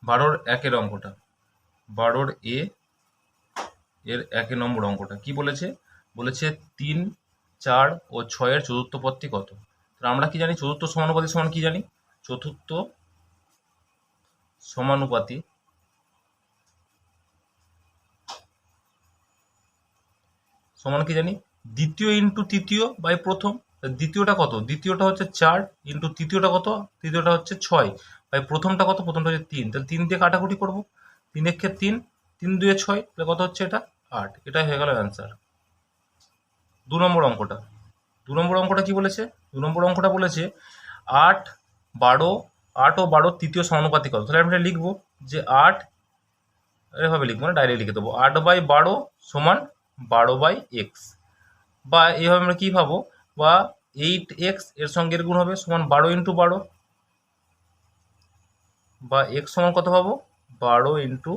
12-র একের অঙ্কটা, 12-র এর 1 নম্বর অঙ্কটা কি বলেছে? বলেছে 3, 4 ও 6-এর চতুর্থ পদটি কত? তাহলে আমরা কি জানি চতুর্থ সমানুপাতি সমান কি জানি? চতুর্থ সমানুপাতি সমান কি জানি? দ্বিতীয় ইন্টু তৃতীয় বাই প্রথম। দ্বিতীয়টা কত? দ্বিতীয়টা হচ্ছে 4 ইন্টু তৃতীয়টা কত? তৃতীয়টা হচ্ছে 6 বাই প্রথমটা কত? প্রথমটা হচ্ছে 3। তাহলে 3 দিয়ে কাটাকুটি করবো, 3 একে 3, 3 2 6, তাহলে কত হচ্ছে এটা? 8। এটাই হয়ে গেল অ্যান্সার। 2 নম্বর অঙ্কটা, 2 নম্বর অঙ্কটা কি বলেছে? 2 নম্বর অঙ্কটা বলেছে 8, 12, 8 ও 12 তৃতীয় সমানুপাতি কত? তাহলে আমি এটা লিখবো যে 8, এভাবে লিখবো না, ডাইরেক্ট লিখে দেবো 8/12 সমান 12/x, বা এইভাবে আমরা কি পাবো? বা 8x এর সঙ্গে এর গুণ হবে সমান 12 ইন্টু 12, বা x সমান কত পাবো? 12 ইন্টু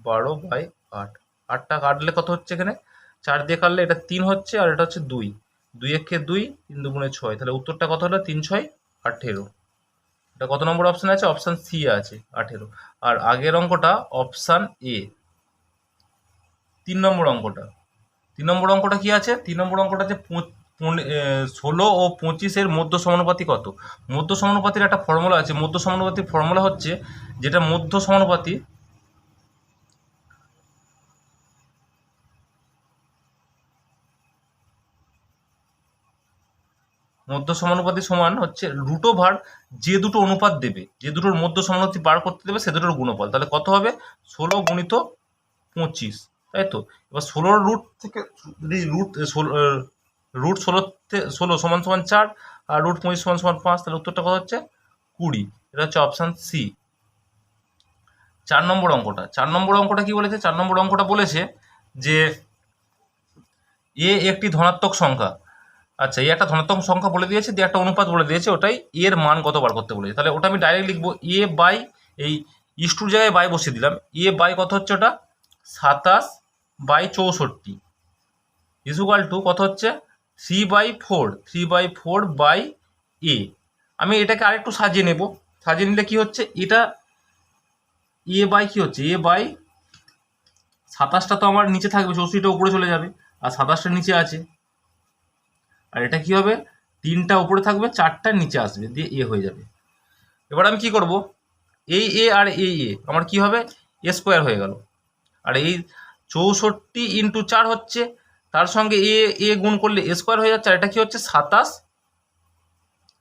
12/8। 8টা কাটলে কত হচ্ছে এখানে? 4 দিয়ে কাটলে এটা 3 হচ্ছে, আর এটা হচ্ছে 2, 2 একে 2, 3 2 6। তাহলে উত্তরটা কত হলো? 3 6 18। এটা কত নম্বর অপশান আছে? অপশান সি আছে, 18। আর আগের অঙ্কটা অপশান এ। 3 নম্বর অঙ্কটা, 3 নম্বর অঙ্কটা কি আছে? 3 নম্বর অঙ্কটা যে 16 ও 25-এর মধ্য সমানুপাতি কত? মধ্য সমানুপাতির একটা ফর্মুলা আছে। মধ্য সমানুপাতির ফর্মুলা হচ্ছে, যেটা মধ্য সমানুপাতি সমান হচ্ছে √ওভার যে দুটো অনুপাত দেবে, যে দুটোর মধ্য সমানুপাতি বার করতে দেবে সে দুটোর গুণফল। তাহলে কত হবে? 16 গুণিত 25, তাই তো? এবার 16 রুট থেকে যদি রুট 16 সমান সমান 4, আর √25 সমান সমান 5, তাহলে উত্তরটা কত হচ্ছে? 20। এটা হচ্ছে অপশান সি। 4 নম্বর অঙ্কটা, 4 নম্বর অঙ্কটা কি বলেছে? 4 নম্বর অঙ্কটা বলেছে যে এ একটি ধনাত্মক সংখ্যা। আচ্ছা, এই একটা ধনাত্মক সংখ্যা বলে দিয়েছে, দিয়ে একটা অনুপাত বলে দিয়েছে, ওটাই এর মান কত বার করতে বলেছে। তাহলে ওটা আমি ডাইরেক্ট লিখবো এ বাই, এই ইস্টুর জায়গায় বাই বসিয়ে দিলাম। এ বাই কত হচ্ছে? ওটা 27/64 ইজুকাল টু কত হচ্ছে? 3/4, 3/4 বাই এ। আমি এটাকে আরেকটু সাজিয়ে নেব। সাজিয়ে নিলে কি হচ্ছে? এটা এ বাই কি হচ্ছে? এ বাই 27টা তো আমার নিচে থাকবে, 64টা উপরে চলে যাবে, আর 27টা নিচে আছে। আর এটা কি হবে? 3টা উপরে থাকবে, 4টা নিচে আসবে, দিয়ে এ হয়ে যাবে। এবার আমি কি করব? এই এ আর এই এ আমার কি হবে? এ স্কোয়ার হয়ে গেল। আর এই 64 ইন্টু 4 হচ্ছে, তার সঙ্গে এ এ গুণ করলে এ স্কোয়ার হয়ে যাচ্ছে। আর এটা কি হচ্ছে? 27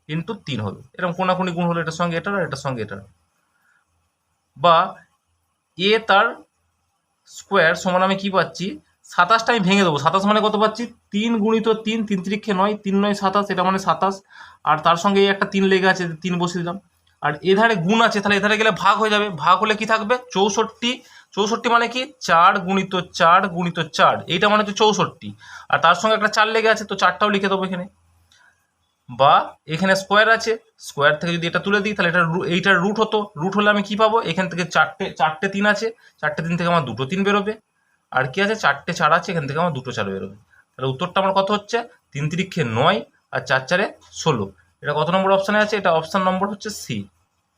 ইন্টু 3 হবে। এরকম কোনাকুনি গুণ হলো, এটার সঙ্গে এটার আর এটার সঙ্গে এটার। বা এ তার স্কোয়ার সমান আমি কি পাচ্ছি? 27টা আমি ভেঙে দেবো। 27 মানে কত পাচ্ছি? 3 গুণিত 3, 3 3 9, 3 9 27, এটা মানে 27। আর তার সঙ্গে এই একটা 3 লেগে আছে, 3 বসিয়ে দিলাম। আর এধারে গুণ আছে, তাহলে এধারে গেলে ভাগ হয়ে যাবে। ভাগ হলে কি থাকবে? 64। 64 মানে কি? 4 গুণিত 4 গুণিত 4, এইটা মানে হচ্ছে 64। আর তার সঙ্গে একটা 4 লেগে আছে, তো 4টাও লিখে দেবো এখানে। বা এখানে স্কোয়ার আছে, স্কোয়ার থেকে যদি এটা তুলে দিই, তাহলে এটা এইটার রুট হতো। রুট হলে আমি কি পাবো? এখান থেকে চারটে 3 আছে, 4টে 3 থেকে আমার 2টো 3 বেরোবে। আর কি আছে? 4টে 4 আছে, এখান থেকে আমার 2টো 4 বেরোবে। তাহলে উত্তরটা আমার কত হচ্ছে? 3 3 9, আর 4 4 16। এটা কত নম্বর অপশানে আছে? এটা অপশান নম্বর হচ্ছে সি।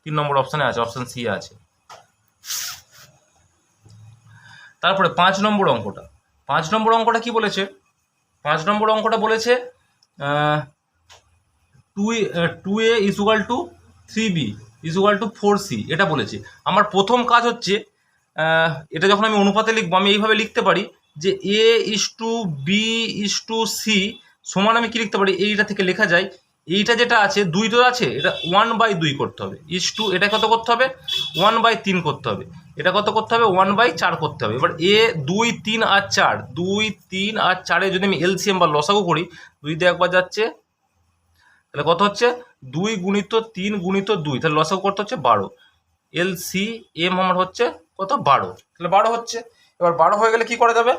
3 নম্বর অপশানে আছে, অপশান সি আছে। তারপরে 5 নম্বর অঙ্কটা, 5 নম্বর অঙ্কটা কি বলেছে? 5 নম্বর অঙ্কটা বলেছে 2a equal to 3b equal to 4c, এটা বলেছে। আমার প্রথম কাজ হচ্ছে, এটা যখন আমি অনুপাতে লিখবো, আমি এইভাবে লিখতে পারি যে a is to B is to C সমান, আমি কি লিখতে পারি? এইটা থেকে লেখা যায়, এইটা যেটা আছে 2 তো আছে, এটা 1/2 করতে হবে। ইস টু এটা কত করতে হবে? 1/3 করতে হবে। এটা কত করতে হবে? 1/4 করতে হবে। এবার এ 2 3 আর 4, 2 3 আর 4-এ যদি আমি এলসিএম বা লসাগু করি, 2 দিয়ে একবার যাচ্ছে, তাহলে কত হচ্ছে? 2 গুণিত 3 গুণিত 2, তাহলে লসাগু করতে হচ্ছে 12। এলসিএম আমার হচ্ছে কত? 12। তাহলে 12 হচ্ছে। এবার 12 হয়ে গেলে কি করা যাবে?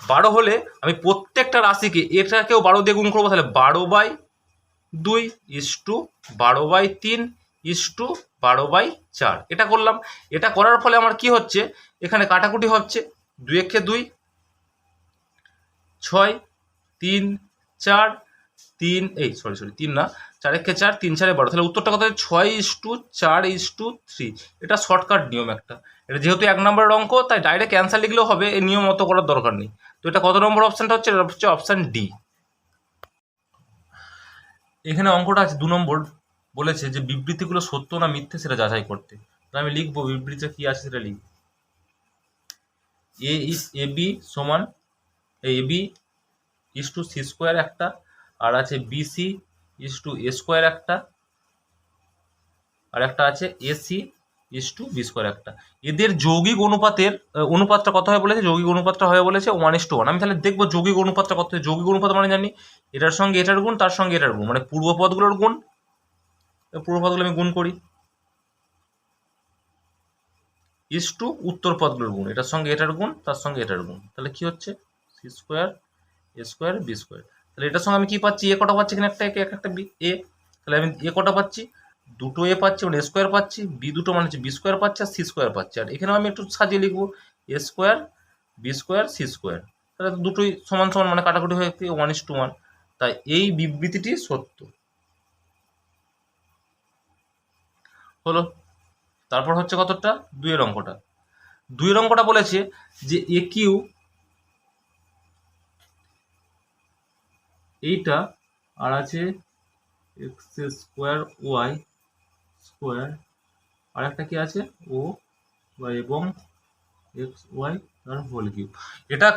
12 হলে আমি প্রত্যেকটা রাশিকে এটাকেও 12 দিয়ে গুণ করবো। তাহলে 12/2 ইস টু 12/3 ইস টু 12/4, এটা করলাম। এটা করার ফলে আমার কি হচ্ছে? এখানে কাটাকুটি হচ্ছে, 2 একে 2, 6, 3 4, 3 এই সরি 3 না, 4 একে 4, 3 4 12, তাহলে উত্তরটা কত হয় 6:4:3। এটা শর্টকাট নিয়ম একটা। এটা যেহেতু 1 নম্বরের অঙ্ক, তাই ডাইরেক্ট অ্যান্সার লিখলেও হবে, এই নিয়ম অত করার দরকার নেই। তো এটা কত নম্বর অপশানটা হচ্ছে? এটা হচ্ছে অপশান ডি। এখানে অঙ্কটা আছে 2 নম্বর, বলেছে যে বিবৃতিগুলো সত্য না মিথ্যে সেটা যাচাই করতে। তাহলে আমি লিখবো বিবৃতিটা কি আছে সেটা লিখব। এবি সমান AB is to C square একটা, আর আছে BC is to A square একটা, আর একটা আছে AC is to B square একটা। এদের যৌগিক অনুপাতটা কত হয় বলেছে? যৌগিক অনুপাতটা হয় বলেছে 1:1। আমি তাহলে দেখবো যৌগিক অনুপাতটা কত হয়। যৌগিক অনুপাত মানে জানি এটার সঙ্গে এটার গুণ, তার সঙ্গে এটার গুণ, মানে পূর্বপদগুলোর গুণ। পূর্বপদগুলো আমি গুণ করি, ইস টু উত্তর পদগুলোর গুণ, এটার সঙ্গে এটার গুণ, তার সঙ্গে এটার গুণ। তাহলে কি হচ্ছে? সি স্কোয়ার এ স্কোয়ার বি স্কোয়ার। তাহলে এটার সঙ্গে আমি কি পাচ্ছি? এ কটা পাচ্ছি? এখানে একটা একটা বি এ। তাহলে আমি এ কটা পাচ্ছি? দুটো এ পাচ্ছি, মানে এ স্কোয়ার পাচ্ছি, বি দুটো মানে হচ্ছে বি স্কোয়ার পাচ্ছি, আর সি স্কোয়ার পাচ্ছি। আর এখানেও আমি একটু সাজিয়ে লিখবো a square b square c square. তাহলে দুটোই সমান সমান, মানে কাটাকুটি হয়ে 1:1। তাই এই বিবৃতিটি সত্য হলো। তারপর হচ্ছে কতটা? 2 অঙ্কটা। 2 অঙ্কটা বলেছে যে এ কিউ এইটা, আর আছে এক্স স্কোয়ার ওয়াই স্কোয়ার, আর একটা কি আছে ও ওয়াই এবং এক্স ওয়াই তার হোল কিউব। এটা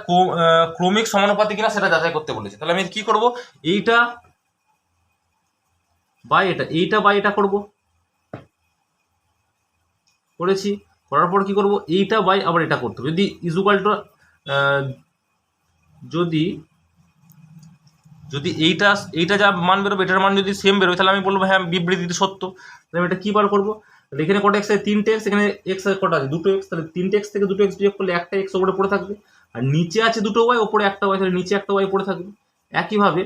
ক্রমিক সমানুপাতি কিনা সেটা যাচাই করতে বলেছে। তাহলে আমি কি করব? এইটা বাই এটা, এইটা বাই এটা করব, করেছি। করার পর কি করব? এইটা বাই আবার এটা করতে হবে। যদি ইজুকালটা যদি যদি এইটা যা মান বেরোবে এটার মান যদি সেম বেরোবে, তাহলে আমি বলবো হ্যাঁ বিবৃতিটি সত্য। তাহলে আমি এটা কি বার করবো? তাহলে এখানে কটা এক্স আছে? 3টে এক্স। এখানে এক্স কটা আছে? 2টো এক্স। তাহলে 3টে এক্স থেকে 2টো এক্স বিয়োগ করলে একটা এক্স ওপরে পড়ে থাকবে, আর নিচে আছে 2টো ওয়াই, ওপরে একটা ওয়াই, তাহলে নিচে একটা ওয়াই পড়ে থাকবে। একইভাবে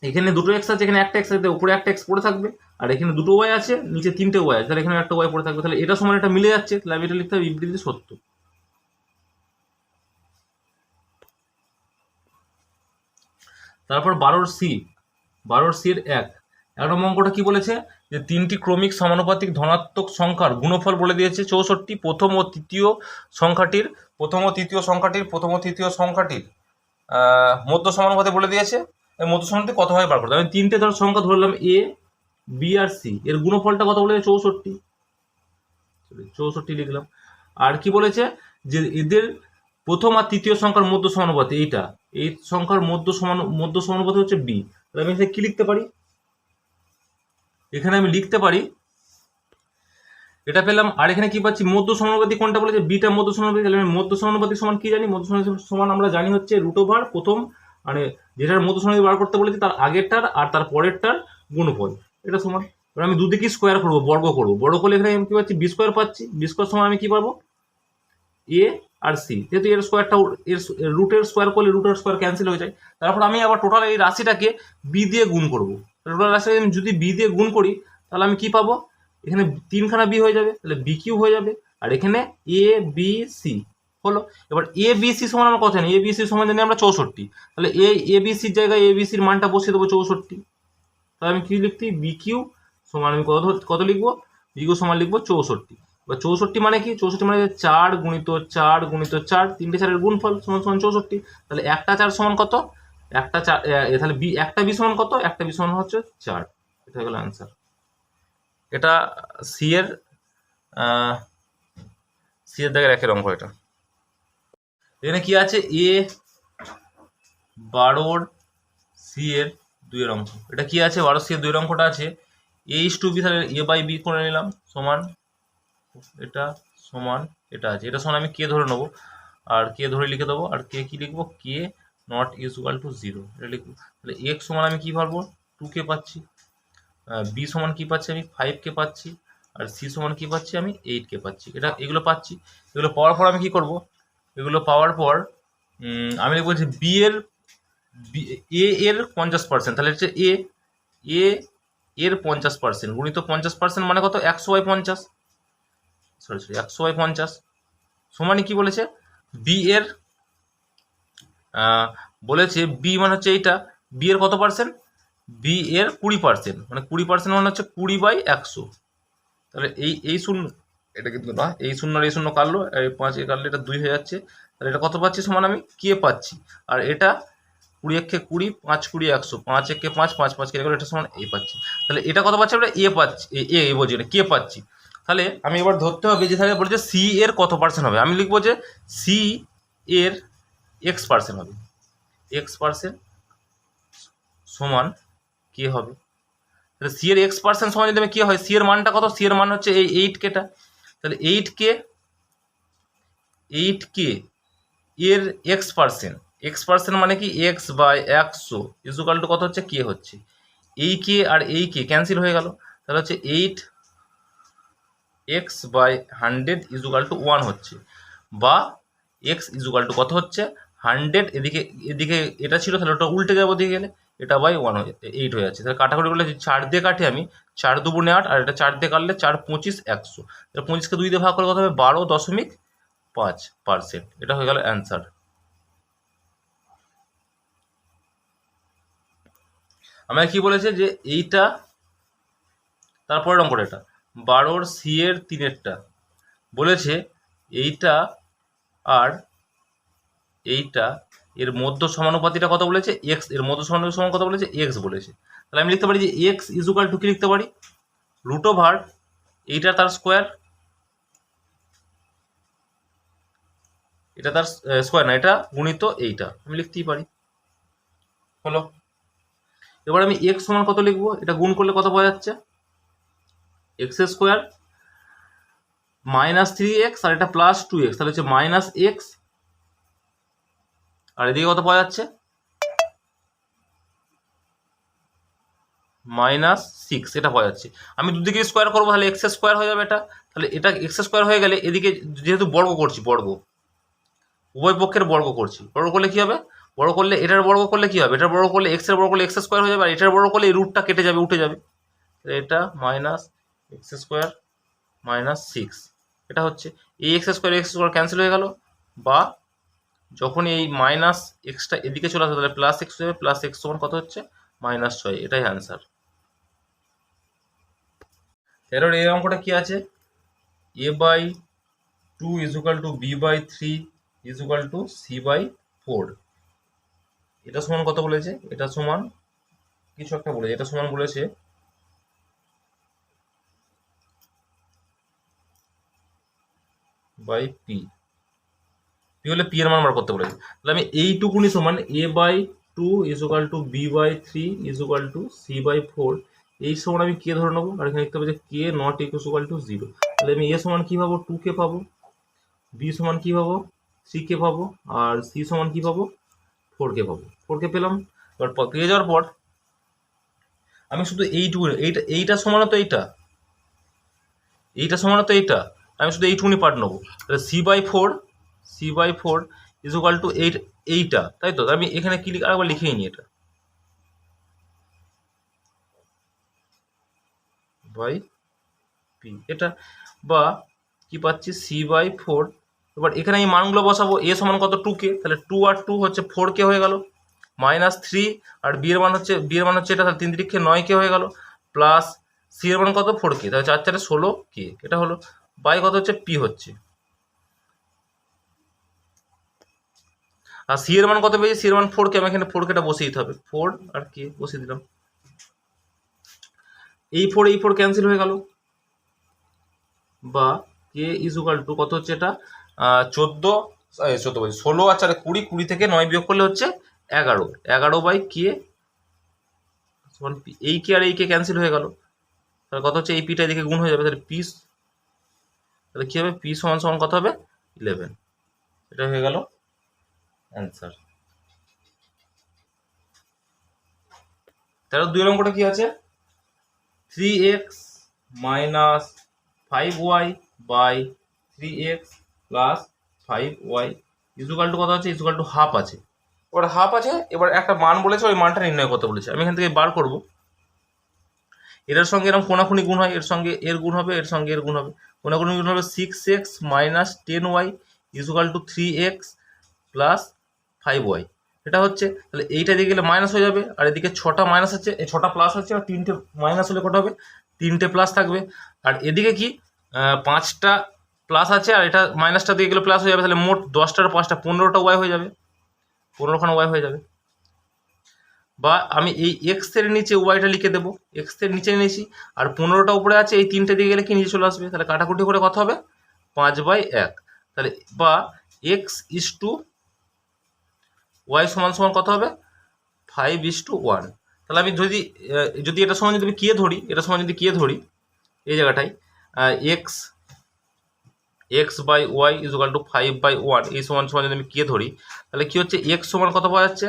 এখানে 2টো এক্স আছে, এখানে একটা এক্স আছে, উপরে একটা এক্স পড়ে থাকবে, আর এখানে 2টো ওয়াই আছে, নিচে 3টে ওয়াই আছে, তাহলে এখানে একটা ওয়াই পড়ে থাকবে। তাহলে এটা সমান এটা মিলে যাচ্ছে, তাহলে আমি এটা লিখতে হবে বিবৃতি সত্য। তারপর 12 এর 1 নম্বর অঙ্কটা কি বলেছে? যে 3টি ক্রমিক সমানুপাতিক ধনাত্মক সংখ্যার গুণফল বলে দিয়েছে 64। প্রথম ও তৃতীয় সংখ্যাটির মধ্য সমানুপাতি বলে দিয়েছে। মধ্য সমানুপাতি কত হয় বার করতে হবে। আমি 3টে ধর সংখ্যা ধরলাম এ বি আর সি, এর গুণফলটা কত বলেছে? 64 লিখলাম। আর কি বলেছে? যে এদের প্রথম আর তৃতীয় সংখ্যার মধ্য সমানুপাতি এইটা, এই সংখ্যার মধ্য সমানুপাতি হচ্ছে বি। তাহলে আমি এখানে কি লিখতে পারি? এখানে আমি লিখতে পারি এটা পেলাম। আর এখানে কি পাচ্ছি? মধ্য সমানুপাতি কোনটা বলেছে? বিটা মধ্য সমানুপাতি। তাহলে আমি মধ্য সমানুপাতি সমান কি জানি? মধ্য সমানুপাতি সমান আমরা জানি হচ্ছে রুট ওভার প্রথম, মানে যেটার মধ্য সমানুপাতি বার করতে বলেছি তার আগেরটার আর তার পরেরটার গুণফল, এটা সমান। এবার আমি দুদিকে স্কোয়ার করবো, বর্গ করবো। বর্গ করলে এখানে আমি কি পাচ্ছি? বি স্কোয়ার পাচ্ছি। বি স্কোয়ার সমান আমি কি পাবো? এ আর সি, যেহেতু এর স্কোয়ারটা এর রুটের স্কোয়ার করলে রুটের স্কোয়ার ক্যান্সেল হয়ে যায়। তারপর আমি আবার টোটাল এই রাশিটাকে বি দিয়ে গুণ করবো। টোটাল রাশিটাকে আমি যদি বি দিয়ে গুণ করি তাহলে আমি কি পাবো? এখানে 3খানা বি হয়ে যাবে, তাহলে বি কিউ হয়ে যাবে। আর এখানে এ বি সি হলো। এবার এ বি সি সমান আমার কথা নেই, এ বি সি সমান জানি আমরা 64। তাহলে এ বি সির জায়গায় এ বি সির মানটা বসিয়ে দেবো 64। তাহলে আমি কি লিখতে? বি কিউ সমান আমি কত লিখবো? বি কিউ সমান লিখবো 64। বা 64 মানে কি? 64 মানে 4 গুণিত 4 গুণিত 4, 3টে 4-এর গুণফল সমান সমান 64। তাহলে একটা 4 সমান কত? একটা 4, তাহলে বি একটা বি সমান কত? একটা বি সমান হচ্ছে 4। এটা হয়ে গেল অ্যান্সার। এটা সি এর দাগের 1 অঙ্ক। এটা এখানে কি আছে? এ 12 সি এর 2 অঙ্ক। এটা কি আছে? 12 সি এর 2 অঙ্কটা আছে এ ইস টু বি, তাহলে এ বাই বি করে নিলাম সমান এটা সমান এটা আছে। এটা সমান আমি কে ধরে নেবো, আর কে ধরে লিখে দেবো। আর কে কি লিখবো? কে নট ইকুয়াল টু 0 এটা লিখবো। তাহলে এক্স সমান আমি কি পারবো? 2কে পাচ্ছি। বি সমান কি পাচ্ছি? আমি 5কে পাচ্ছি। আর সি সমান কি পাচ্ছি? আমি 8কে পাচ্ছি। এগুলো পাচ্ছি। এগুলো পাওয়ার পর আমি কি করব? এগুলো পাওয়ার পর আমি লিখবো যে বি এর এ এর 50%, তাহলে হচ্ছে এ এর 50% গুণিত 50% মানে কত? 100/50। সরি 100/50 সমানই কি বলেছে? বি এর বলেছে বি মানে হচ্ছে এইটা, বি এর কত পার্সেন্ট, বি এর 20%, মানে 20% মানে হচ্ছে 20/100। তাহলে এই শূন্য, এটা কিন্তু না, এই শূন্য আর এই শূন্য কাটলো, এই 5 এ কাটলে এটা 2 হয়ে যাচ্ছে। তাহলে এটা কত পাচ্ছি, সমান আমি কে পাচ্ছি। আর এটা 20 একে 20, 5 20 100, 5 একে 5, 5 5 কেটে গেলে এটা সমান এ পাচ্ছি। তাহলে এটা কত পাচ্ছি আমরা, এ পাচ্ছি, এ বলছি না, কে পাচ্ছি। তাহলে আমি এবার ধরতে হবে যে, তাহলে বলছে সি এর কত পার্সেন্ট হবে। আমি লিখবো যে সি এর x% হবে, x% সমান কে হবে। তাহলে সি এর x% সমান যদি আমি কি হয়, সি এর মানটা কত, সি এর মান হচ্ছে এই 8K। তাহলে 8K এর x% মানে কি x/100 ইজুকাল টু কত হচ্ছে, কে হচ্ছে। এই কে আর এই কে ক্যান্সেল হয়ে গেল, তাহলে হচ্ছে 8x/100 ইজুকাল টু 1 হচ্ছে, বা x ইজুকাল টু কত হচ্ছে 100, এদিকে এদিকে এটা ছিল, তাহলে ওটা উল্টে যাবো দিকে গেলে, এটা বাই 1 হয়ে 8 হয়ে যাচ্ছে। তাহলে কাটাকুটি করলে 4 দিয়ে কাটি আমি, 4 দুগুণে 8, আর এটা 4 দিয়ে কাটলে 4 25 100। তাহলে 25কে 2 দিয়ে ভাগ করে কত হবে, 12.5%। এটা হয়ে গেল অ্যান্সার। আমাকে কি বলেছে যে এইটা, তারপরের অঙ্কটা এটা 12 সি এর 3-এরটা বলেছে, এইটা আর এইটা এর মধ্য সমানুপাতিটা কত বলেছে, এক্স, এর মধ্য সমানুপাতি সমান কত বলেছে, এক্স বলেছে। তাহলে আমি লিখতে পারি যে এক্স ইজুকাল টু কি লিখতে পারি, √, এইটা তার স্কোয়ার, এটা তার স্কোয়ার না, এটা গুণিত এইটা, আমি লিখতেই পারি। হলো, এবার আমি এক্স সমান কত লিখবো, এটা গুণ করলে কত পাওয়া যাচ্ছে, x² -3x, আর এটা +2x, তাহলে হচ্ছে -x, আর এদিকে কত পাওয়া যাচ্ছে, -6, এটা পাওয়া যাচ্ছে। আমি দুদিকে স্কোয়ার করবো, তাহলে x² হয়ে যাবে এটা। তাহলে এটা x² হয়ে গেলে এদিকে যেহেতু বর্গ করছি, বর্গ উভয় পক্ষের বর্গ করছি, বর্গ করলে কি হবে, বর্গ করলে এটার বর্গ করলে কি হবে, এটার বর্গ করলে x এর বর্গ করলে x² হয়ে যাবে, আর এটার বর্গ করলে এই রুটটা কেটে যাবে, উঠে যাবে। এটা -x² -6, এটা হচ্ছে এই x² ক্যান্সেল হয়ে গেল, বা যখন এই -xটা এদিকে চলে আসবে, তাহলে +x হয়ে যাবে, +x সমান কত হচ্ছে, -6, এটাই অ্যান্সার। এরপর এই অঙ্কটা কি আছে, a/2 equal to b/3 equal to c/4, এটা সমান কত বলেছে, এটা সমান কিছু একটা বলেছে, এটা সমান বলেছে বাই পি, পি হলে পি এর মান বার করতে বলেছে। তাহলে আমি এইটুকুনি সমান a/2 equal to b/3 equal to c/4, এই সমান আমি কে ধরে নেবো, আর এখানে লিখতে হবে যে কে নট ইকুয়াল টু 0। তাহলে আমি এ সমান কি পাবো, 2K পাবো, বি সমান কি পাবো, 3K পাবো, আর সি সমান কি পাবো, 4K পাবো। 4K পেলাম। এবার পেয়ে যাওয়ার পর আমি শুধু এইটুকু, এইটা সমান তো এইটা সমান তো এইটা, আমি শুধু এইটুকুনি পার্ট নেবো। তাহলে c/4 ইজুকাল টু এইটা, তাই তো। আমি এখানে কি আরেকবার লিখেই নি, এটা বাই পি, এটা, বা কি পাচ্ছি c/4। এবার এখানে আমি মানগুলো বসাবো, এ সমান কত, 2K, তাহলে 2 আর 2 হচ্ছে 4K হয়ে গেল, -3, আর বি এর মান হচ্ছে এটা, তাহলে 3 3 9K হয়ে গেল, প্লাস সি এর মান কত, 4K, তাহলে 4 4 16K, এটা হলো, বাই কত হচ্ছে, পি হচ্ছে। আর সি এর মান কত পেয়েছি, সি এর মান 4K, আমি এখানে 4Kটা বসিয়ে দিতে হবে, 4 আর K বসিয়ে দিলাম। এই 4 ক্যান্সেল হয়ে গেল, বা কে ইজুকাল টু কত হচ্ছে, এটা 14 বলছি 16 আর 4 20, 20 থেকে 9 বিয়োগ করলে হচ্ছে 11/K, এই কে আর এই কে ক্যান্সেল হয়ে গেল, তাহলে কত হচ্ছে, এই পিটা এদিকে গুণ হয়ে যাবে, তাহলে পি, তাহলে কি হবে, পি সমান সমান কত হবে, 11, এটা হয়ে গেল অ্যান্সার। তাহলে 2 অঙ্কটা কি আছে, 3x - 5y by 3x plus 5y equal to কত আছে, ইজুকাল টু হাফ আছে। এবার হাফ আছে, এবার একটা মান বলেছে, ওই মানটা নির্ণয় করতে বলেছে। আমি এখান থেকে বার করব, এটার সঙ্গে এরকম কোনাকুনি গুণ হয়, এর সঙ্গে এর গুণ হবে, এর সঙ্গে এর গুণ হবে, কোনাকুনি গুণ হবে 6x - 10y equal to 3x plus 5y। এটা হচ্ছে, তাহলে এইটা দিকে গেলে মাইনাস হয়ে যাবে, আর এদিকে 6টা মাইনাস আছে, এই 6টা প্লাস হচ্ছে, আর 3টে মাইনাস হলে কটা হবে, 3টে প্লাস থাকবে। আর এদিকে কি 5টা প্লাস আছে, আর এটা মাইনাসটা দিয়ে গেলে প্লাস হয়ে যাবে, তাহলে মোট 10টার 5টা 15টা ওয়াই হয়ে যাবে, 15খানা ওয়াই হয়ে যাবে। বা আমি এই এক্স এর নিচে ওয়াইটা লিখে দেবো, এক্স এর নিচে নিয়েছি, আর 15টা উপরে আছে, এই 3টে দিয়ে গেলে কি নিচে চলে আসবে, তাহলে কাটাকুটি করে কত হবে 5/1। তাহলে বা এক্স ইস টু ওয়াই সমান সমান কত হবে 5:1। তাহলে আমি যদি এটা সমান যদি আমি কে ধরি, এটা সমান যদি কে ধরি এই জায়গাটায় X by Y is equal to 5/1, এই সমান সমান যদি আমি কে ধরি, তাহলে কি হচ্ছে এক্স সমান কত পাওয়া যাচ্ছে,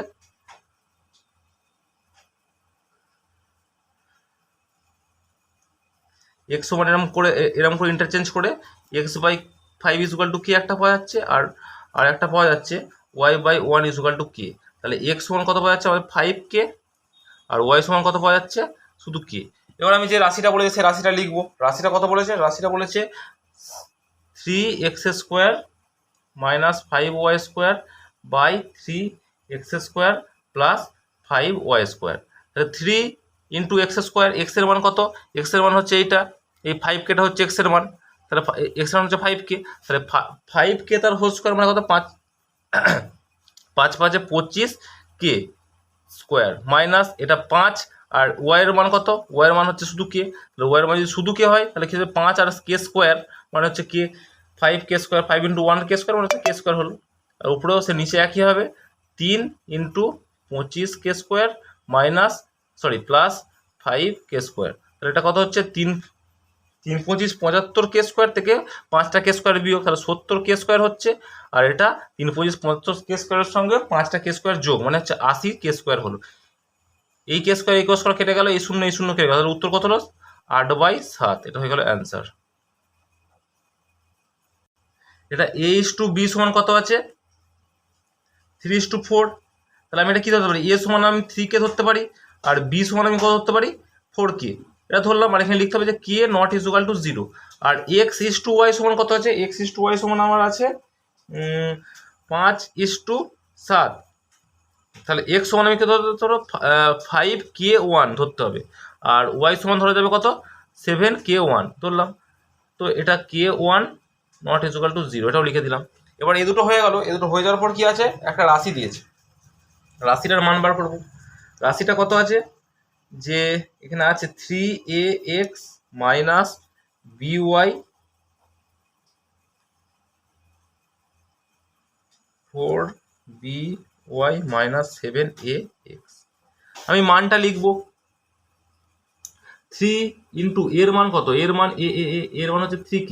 এক্স সমান এরকম করে ইন্টারচেঞ্জ করে x/5 ইজ ইকুয়াল টু কে একটা পাওয়া যাচ্ছে, আর একটা পাওয়া যাচ্ছে y/1 ইজ ইকুয়াল টু কে। তাহলে এক্স সমান কত পাওয়া যাচ্ছে আমাদের 5k, আর ওয়াই সমান কত পাওয়া যাচ্ছে শুধু কে। এবার আমি যে রাশিটা বলেছি সেই রাশিটা লিখবো। রাশিটা কত বলেছে, রাশিটা বলেছে 3x² minus 5y² by 3x² plus 5y²। তাহলে 3 ইন্টু x², এক্স এর মান কত, এক্স এর মান হচ্ছে এইটা, এই 5kটা হচ্ছে এক্স এর মান, তাহলে এক্স এর মান হচ্ছে 5k, তাহলে 5k তার হোল স্কোয়ার মানে কত 5 5 5 25k স্কোয়ার মাইনাস এটা 5, আর ওয়াই এর মান কত, ওয়াই এর মান হচ্ছে শুধু কে, তাহলে ওয়াই এর মান যদি শুধু কে হয় তাহলে কি হবে 5 আর কে স্কোয়ার মানে হচ্ছে কে, 5k square, 5 into 1k square মানে হচ্ছে কে স্কোয়ার হলো, আর উপরেও সে নিচে একই হবে 3 into 25k square minus plus 5k square. তাহলে এটা কত হচ্ছে 3 3 25 75k স্কোয়ার থেকে 5টা কে স্কোয়ার বিয়োগ, তাহলে 70k স্কোয়ার হচ্ছে, আর এটা 3 25 75k স্কোয়ারের সঙ্গে 5টা কে স্কোয়ার যোগ মানে হচ্ছে 80k স্কোয়ার হলো। এই কে স্কোয়ার এই কে স্কোয়ার কেটে গেল, এই শূন্য কেটে গেল, তাহলে উত্তর কত হলো 8/7, এটা হয়ে গেল অ্যান্সার। এটা a:b সমান কত আছে 3:4, তাহলে আমি এটা কি ধরতে পারি, a সমান আমি 3k ধরতে পারি, আর b সমান আমি কত ধরতে পারি 4k, এটা ধরলাম। আর এখানে লিখতে হবে যে k nought is equal to 0, আর x:y সমান কত আছে, x:y সমান আমার আছে 5:7, তাহলে x সমান আমি ধরো 5k1 ধরতে হবে, আর y সমান ধরা যাবে কত 7k1 ধরলাম। তো এটা k1 not is equal to 0, এটাও লিখে দিলাম। এবার এই দুটো হয়ে গেল, এই দুটো হয়ে যাওয়ার পর কি আছে একটা রাশি দিয়েছে, রাশিটার মান বার করবো। রাশিটা কত আছে, যে এখানে আছে 3ax minus by 4by minus 7ax। আমি মানটা লিখবো 3 ইন্টু এর মান কত, এর মান এর মান হচ্ছে 3k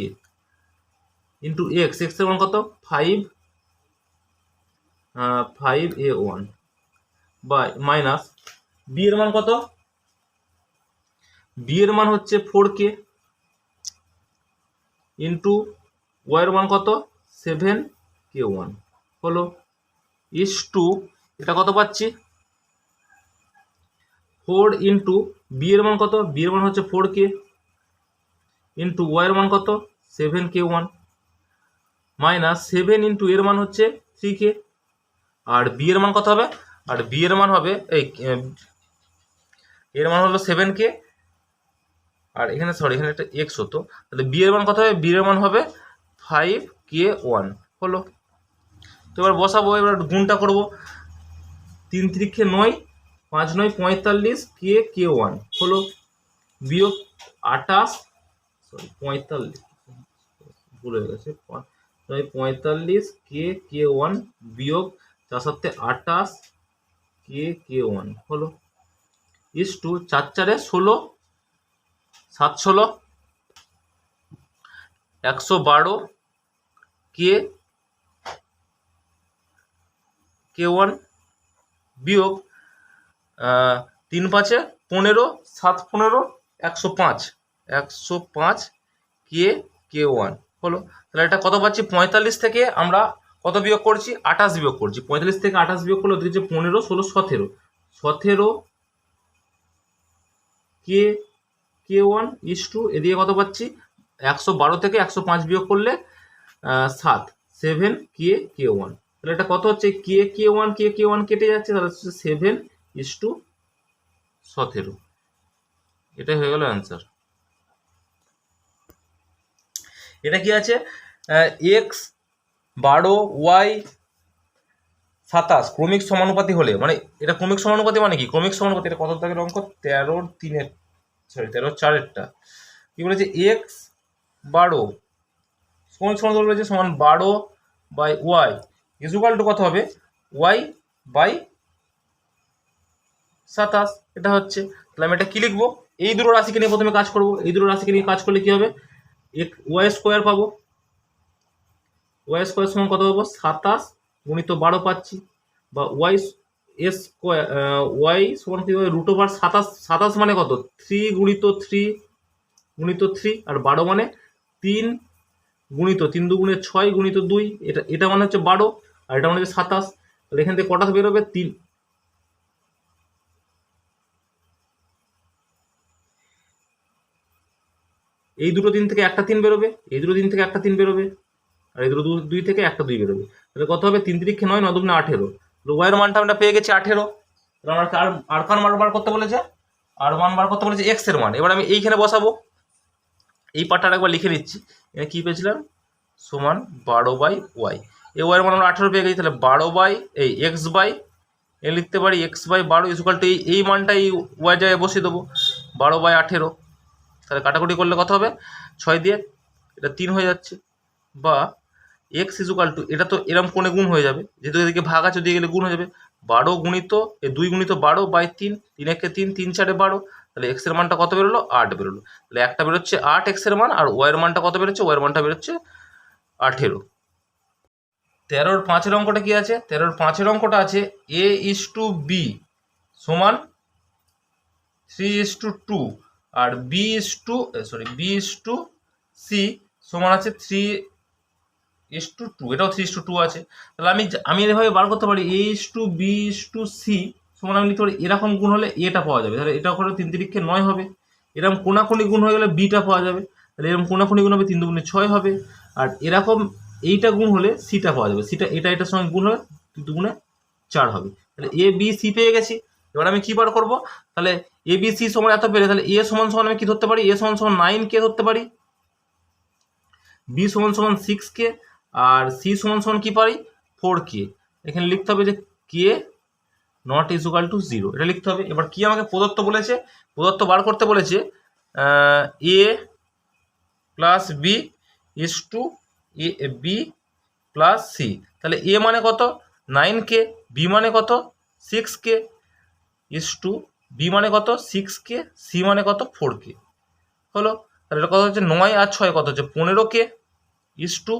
ইন্টু এক্স এর মান কত 5a1 বাই মাইনাস বি এর মান কত, বি এর মান হচ্ছে 4k ইন্টু ওয়াই এর মান কত 7k1 হলো ইস টু, এটা কত পাচ্ছি 4 ইন্টু বি এর মান কত, বি এর মান হচ্ছে 4k ইন্টু ওয়াই এর মান কত 7k1 মাইনাস 7 ইন্টু এর মান হচ্ছে 3k, আর বি এর মান কত হবে, আর বি এর মান হবে এর মান হলো 7k, আর এখানে এখানে একটা এক্স হতো, তাহলে বি এর মান কত হবে, বি এর মান হবে 5k1 হলো। তো এবার বসাবো, এবার গুণটা করব, 3 3 9, 5 9 45 k1 হলো বিয়োগ 28 45 ভুল হয়ে গেছে 45 k1 বিয়োগ 4 7 28 k1 হলো ইস টু 4 4 16 7 16 112 k1 বিয়োগ 3 5 15 7 15 105 k1 হলো। তাহলে এটা কত পাচ্ছি 45 থেকে আমরা কত বিয়োগ করছি 28 বিয়োগ করছি, 45 থেকে 28 বিয়োগ করলে ওদিকে 15 16 17 17 k1 ইস টু এদিকে কত পাচ্ছি 112 থেকে 105 বিয়োগ করলে 7 7 k1 তাহলে এটা কত হচ্ছে কে ওয়ান কেটে যাচ্ছে, তাহলে হচ্ছে 7:17। এটাই হয়ে গেল অ্যান্সার। এটা কি আছে, এক্স 12 ওয়াই 27 ক্রমিক সমানুপাতি হলে, মানে এটা ক্রমিক সমানুপাতি মানে কি, ক্রমিক সমানুপাতি এটা কত দাগের অঙ্ক, 13-4 কি বলেছে, এক্স 12 ক্রমিক সমানুপাতি বলেছে সমান 12 বাই ওয়াই ইজুকাল টু কত হবে, ওয়াই বাই 27। এটা হচ্ছে, তাহলে আমি এটা কি লিখবো, এই দুটো রাশিকে নিয়ে প্রথমে কাজ করবো। এই দুটো রাশিকে নিয়ে কাজ করলে কি হবে, ওয়াই স্কোয়ার পাবো, ওয়াই স্কোয়ার সমান কত পাবো, 27 গুণিত 12 পাচ্ছি, বা ওয়াই স্কোয়ার ওয়াই সমান কি হবে, √27। 27 মানে কত, 3 গুণিত 3 গুণিত 3, আর 12 মানে 3 গুণিত 3 2 6 গুণিত 2, এটা মানে হচ্ছে 12, আর এটা মানে হচ্ছে 27। তাহলে এখান থেকে কটা বেরোবে, 3, এই দুটো দিন থেকে একটা 3 বেরোবে, এই দুটো দিন থেকে একটা 3 বেরোবে, আর এই দুটো 2 থেকে একটা 2 বেরোবে। তাহলে কত হবে, 3 3 9 9 2 18। ওয়াইয়ের মানটা আমরা পেয়ে গেছি 18। তাহলে আমরা আর কার মান বার করতে বলেছে, আর মান বার করতে বলেছে এক্স এর মান। এবার আমি এইখানে বসাবো, এই পার্টটা একবার লিখে নিচ্ছি। এখানে কি পেয়েছিলাম, সমান 12 বাই ওয়াই, এই ওয়াইয়ের মান আমরা 18 পেয়ে গেছি। তাহলে 12 বাই এই এক্স বাই এ লিখতে পারি এক্স বাই 12 ইকুয়াল টু এই মানটা এই ওয়াই জায়গায় বসিয়ে দেবো, 12 বাই 18। তাহলে কাটাকুটি করলে কত হবে, 6 দিয়ে এটা 3 হয়ে যাচ্ছে, বা এক্স ইজুকাল টু, এটা তো এরম কোণে গুণ হয়ে যাবে, যেহেতু এদিকে ভাগ আছে দিয়ে গেলে গুণ হয়ে যাবে, 12 গুণিত 2 গুণিত 12 বাই 3, 3 একে 3, 3 4 12। তাহলে এক্স এর মানটা কত বেরোলো, 8 বেরোলো। তাহলে একটা বেরোচ্ছে 8 এক্স এর মান, আর ওয়াই এর মানটা কত বেরোচ্ছে, ওয়াই এর মানটা বেরোচ্ছে 18। 13-5 অঙ্কটা কি আছে, 13-5 অঙ্কটা আছে A:B সমান 3:2, আর B:C সমান আছে 3:2, এটাও 3:2 আছে। তাহলে আমি এভাবে বার করতে পারি, A:B:C সমান আমি লিখতে পারি, এরকম গুণ হলে এটা পাওয়া যাবে, তাহলে এটা করে 3 3 9 হবে। এরকম কোনাকুনি গুণ হয়ে গেলে বিটা পাওয়া যাবে, তাহলে এরকম কোনাকুনি গুণ হবে 3 2 6 হবে। আর এরকম এইটা গুণ হলে সিটা পাওয়া যাবে, সিটা এটার সঙ্গে গুণ হবে 3 2 4 হবে। তাহলে ABC পেয়ে গেছি। এবার আমি কি বার করবো, তাহলে ABC সমান এত পেলে, তাহলে A সমান সমান আমি কি ধরতে পারি, A সমান সমান 9K ধরতে পারি, B সমান সমান 6K, আর C সমান সমান কি পারি, 4K। এখানে লিখতে হবে যে K নট ইজুকাল টু 0, এটা লিখতে হবে। এবার কি আমাকে প্রদত্ত বলেছে, প্রদত্ত বার করতে বলেছে A plus B is to B plus C. তাহলে এ মানে কত, 9K, বি মানে কত, 6K, ইজ টু বি মানে কত, 6K, সি মানে কত, 4K হলো। তাহলে এটা কত হচ্ছে, 9 আর 6 কত হচ্ছে, 15K, ইজ টু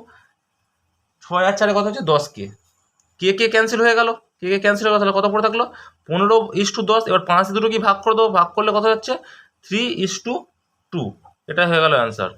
6 আর 4 কত হচ্ছে, 10K। কে ক্যান্সেল হয়ে গেল, কে ক্যান্সেল হয়ে গেল, তাহলে কত পড়ে থাকলো, 15:10। এবার 5 দুটো কি ভাগ করে দেবো, ভাগ করলে কত হচ্ছে, 3:2। এটা হয়ে গেল অ্যান্সার।